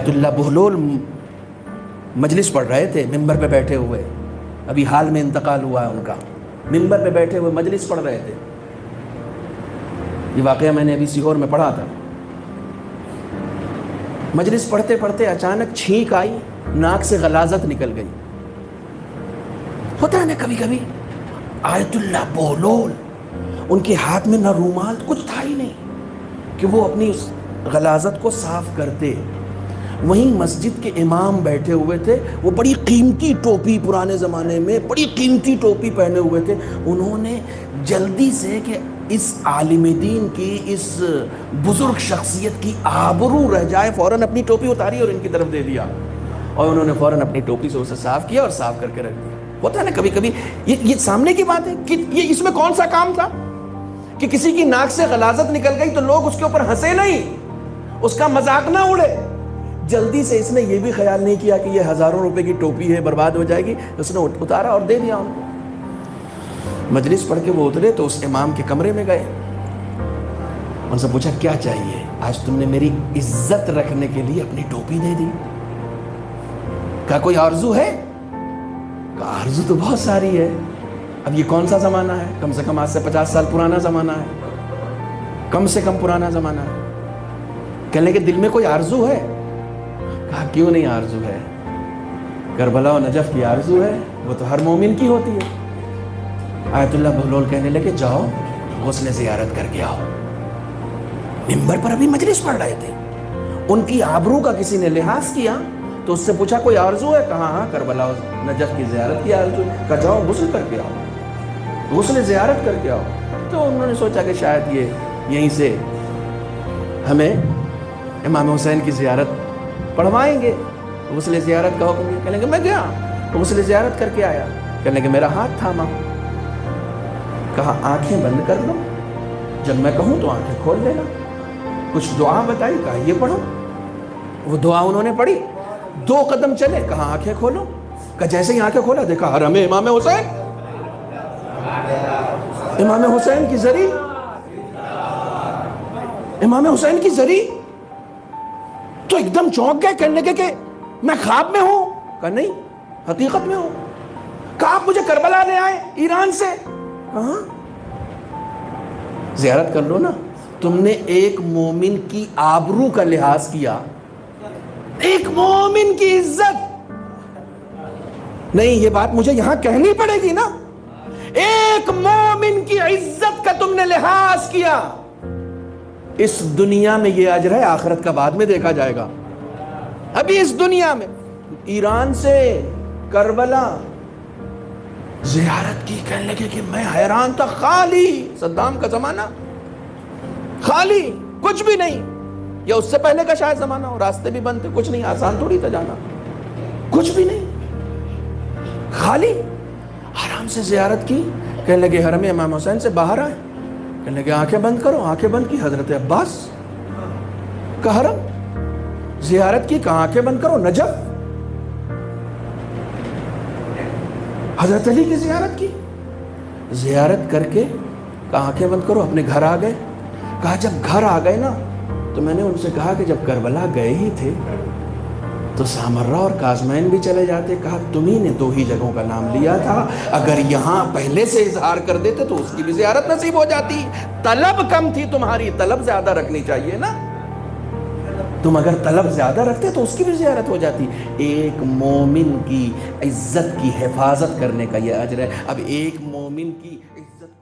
آیت اللہ بہلول مجلس پڑھ رہے تھے ممبر پہ بیٹھے ہوئے، ابھی حال میں انتقال ہوا ہے ان کا، ممبر پہ بیٹھے ہوئے مجلس پڑھ رہے تھے. یہ واقعہ میں نے ابھی سیہور میں پڑھا تھا. مجلس پڑھتے پڑھتے اچانک چھینک آئی، ناک سے غلاظت نکل گئی. ہوتا ہے نا کبھی کبھی. آیت اللہ بہلول ان کے ہاتھ میں نہ رومال، کچھ تھا ہی نہیں کہ وہ اپنی اس غلاظت کو صاف کرتے. وہیں مسجد کے امام بیٹھے ہوئے تھے، وہ بڑی قیمتی ٹوپی، پرانے زمانے میں بڑی قیمتی ٹوپی پہنے ہوئے تھے. انہوں نے جلدی سے کہ اس عالم دین کی، اس بزرگ شخصیت کی آبرو رہ جائے، فوراً اپنی ٹوپی اتاری اور ان کی طرف دے دیا، اور انہوں نے فوراً اپنی ٹوپی سے اسے صاف کیا اور صاف کر کے رکھ دیا. ہوتا ہے نا کبھی کبھی. یہ سامنے کی بات ہے کہ یہ اس میں کون سا کام تھا کہ کسی کی ناک سے غلاظت نکل گئی تو لوگ اس کے اوپر ہنسے نہیں، اس کا مذاق نہ اڑے. جلدی سے اس نے یہ بھی خیال نہیں کیا کہ یہ ہزاروں روپے کی ٹوپی ہے، برباد ہو جائے گی. اس نے اتارا اور دے دیا ان کو. مجلس پڑھ کے وہ اترے تو اس امام کے کمرے میں گئے، ان سے پوچھا کیا چاہیے؟ آج تم نے میری عزت رکھنے کے لیے اپنی ٹوپی دے دی. کہا کوئی آرزو ہے؟ کہا آرزو تو بہت ساری ہے. اب یہ کون سا زمانہ ہے؟ کم سے کم آج سے 50 سال پرانا زمانہ ہے، کم سے کم پرانا زمانہ ہے. کہنے کے دل میں کوئی آرزو ہے؟ کہا کیوں نہیں آرزو ہے، کربلا و نجف کی آرزو ہے، وہ تو ہر مومن کی ہوتی ہے. آیت اللہ بہلول کہنے لگے جاؤ غسل زیارت کر کے آؤ. ممبر پر ابھی مجلس پڑھ رہے تھے، ان کی آبرو کا کسی نے لحاظ کیا تو اس سے پوچھا کوئی آرزو ہے؟ کہا ہاں کربلا و نجف کی زیارت کی آرزو ہے. کہا جاؤ غسل کر کے آؤ، غسل زیارت کر کے آؤ. تو انہوں نے سوچا کہ شاید یہ یہیں سے ہمیں امام حسین کی زیارت پڑھوائیں گے. غسل زیارت کا حکم دیا. کہنے لگے میں گیا غسل زیارت کر کے آیا. کہنے لگے میرا ہاتھ تھاما. کہا آنکھیں بند کر لو، جب میں کہوں تو آنکھیں کھول لینا. کچھ دعا بتائی، کہا یہ پڑھو. وہ دعا انہوں نے پڑھی. 2 قدم چلے، کہا آنکھیں کھولو. کہا جیسے ہی آنکھیں کھولا دیکھا حرم امام حسین، امام حسین کی زری، امام حسین کی زری. تو ایک دم چونک گئے، کہنے لگے کہ میں خواب میں ہوں. کہا نہیں حقیقت میں ہوں. کہا آپ مجھے کربلا لے آئے ایران سے. کہاں؟ زیارت کر لو نا. تم نے ایک مومن کی آبرو کا لحاظ کیا، ایک مومن کی عزت. نہیں یہ بات مجھے یہاں کہنی پڑے گی نا. ایک مومن کی عزت کا تم نے لحاظ کیا. اس دنیا میں یہ اجر ہے، آخرت کا بعد میں دیکھا جائے گا. ابھی اس دنیا میں ایران سے کربلا زیارت کی. کہنے لگے کہ میں حیران تھا، خالی صدام کا زمانہ، خالی کچھ بھی نہیں، یا اس سے پہلے کا شاید زمانہ ہو، راستے بھی بند تھے، کچھ نہیں، آسان تھوڑی تھا جانا، کچھ بھی نہیں، خالی. آرام سے زیارت کی. کہنے لگے حرم امام حسین سے باہر آئے. کہنے لگے آنکھیں بند کرو. آنکھیں بند کی. حضرت عباس کا حرم زیارت کی. کہا آنکھیں بند کرو. نجف. حضرت علی کی زیارت کی. زیارت کر کے کہا آنکھیں بند کرو. اپنے گھر آ گئے. کہا جب گھر آ گئے نا تو میں نے ان سے کہا کہ جب کربلا گئے ہی تھے تو سامرہ اور کاظمین بھی چلے جاتے. کہا تمہیں نے 2 ہی جگہوں کا نام لیا تھا، اگر یہاں پہلے سے اظہار کر دیتے تو اس کی بھی زیارت نصیب ہو جاتی. طلب کم تھی تمہاری، طلب زیادہ رکھنی چاہیے نا. تم اگر طلب زیادہ رکھتے تو اس کی بھی زیارت ہو جاتی. ایک مومن کی عزت کی حفاظت کرنے کا یہ اجر ہے. اب ایک مومن کی عزت